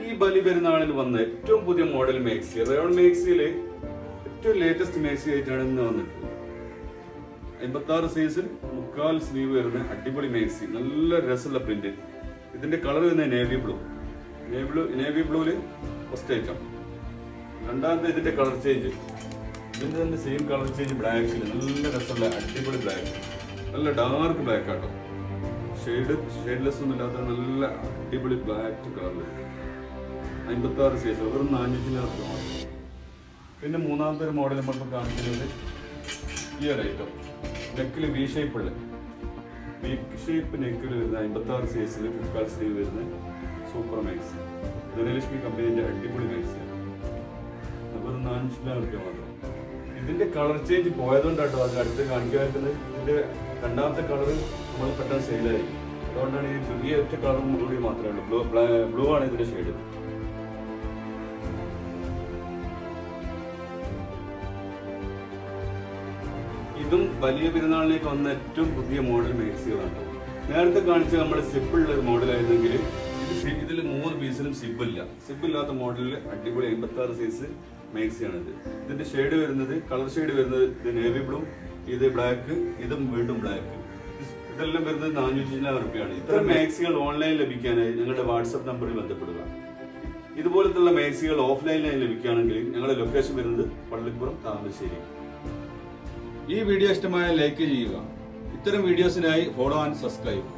ഈ ബലി പെരുന്നാളിൽ വന്ന ഏറ്റവും പുതിയ മോഡൽ മാക്സി, റയോൺ മാക്സിയില് ഏറ്റവും ലേറ്റസ്റ്റ് മാക്സി ആയിട്ടാണ് ഇന്ന് വന്നിട്ടുള്ളത്. 56 സൈസിൽ 3/4 സ്ലീവ് വരുന്ന അടിപൊളി മാക്സി, നല്ല രസമുള്ള പ്രിന്റ്. ഇതിന്റെ കളർ വരുന്നത് നേവി ബ്ലൂല് ഫസ്റ്റ് ഐറ്റം. രണ്ടാമത്തെ ഇതിന്റെ കളർ ചേഞ്ച്, ഇതിന്റെ തന്നെ സെയിം കളർ ചേഞ്ച് ബ്ലാക്കിൽ, നല്ല രസമുള്ള അടിപൊളി ബ്ലാക്ക്, നല്ല ഡാർക്ക് ബ്ലാക്ക് ആട്ടോ, ഷെയ്ഡ്ലെസ് ഒന്നും ഇല്ലാത്ത നല്ല അടിപൊളി ബ്ലാക്ക് കളറിൽ 56 സൈസ്, വെറും 400 രൂപ. പിന്നെ മൂന്നാമത്തെ ഒരു മോഡൽ നമ്മളിപ്പോൾ കാണിക്കുന്നത് ഈ ഒരു ഐറ്റം, നെക്കിൽ വി ഷേപ്പ് നെക്കിൽ വരുന്ന 56 സൈസിൽ 3/4 സ്ലീവ് വരുന്ന സൂപ്പർ മാക്സി, ധനലക്ഷ്മി കമ്പനിന്റെ അടിപൊളി മാക്സിയാണ്. വെറും 400 രൂപ മാത്രം. ഇതിന്റെ കളർ ചേഞ്ച് പോയതുകൊണ്ടാട്ടോ അത് അടുത്ത് കാണിക്കാൻ പറ്റുന്നത്. ഇതിന്റെ രണ്ടാമത്തെ കളർ നമ്മൾ പെട്ടെന്ന് സെയിലായി, അതുകൊണ്ടാണ് ഈ പുതിയ ഒറ്റ കളർ കൂടി മാത്രമേ ഉള്ളൂ. ബ്ലൂ ആണ് ഇതിന്റെ ഷെയ്ഡ്. ഇതും വലിയ പെരുന്നാളിലേക്ക് വന്ന ഏറ്റവും പുതിയ മോഡൽ മാക്സികളാണ്. നേരത്തെ കാണിച്ച നമ്മുടെ സിബുള്ള ഒരു മോഡലായിരുന്നെങ്കിൽ ഇതിൽ 3 പീസിലും സിബില്ലാത്ത മോഡലിൽ അടിപൊളി 56 സൈസ് മാക്സിയാണ് ഇത്. ഇതിന്റെ ഷെയ്ഡ് വരുന്നത്, കളർ ഷെയ്ഡ് വരുന്നത് ഇത് നേവി ബ്ലൂ, ഇത് ബ്ലാക്ക്, ഇതും വീണ്ടും ബ്ലാക്ക്. ഇതെല്ലാം വരുന്നത് 400 രൂപയാണ്. ഇത്തരം മാക്സികൾ ഓൺലൈൻ ലഭിക്കാനായി ഞങ്ങളുടെ വാട്സപ്പ് നമ്പറിൽ ബന്ധപ്പെടുക. ഇതുപോലത്തുള്ള മാക്സികൾ ഓഫ്ലൈനിലായി ലഭിക്കുകയാണെങ്കിൽ ഞങ്ങളുടെ ലൊക്കേഷൻ വരുന്നത് പള്ളിപ്പുറം, താമരശ്ശേരി. ഈ വീഡിയോ ഇഷ്ടമായ ലൈക്ക് ചെയ്യുക. ഇത്തരം വീഡിയോസിനായി ഫോളോ ആൻഡ് സബ്സ്ക്രൈബ്.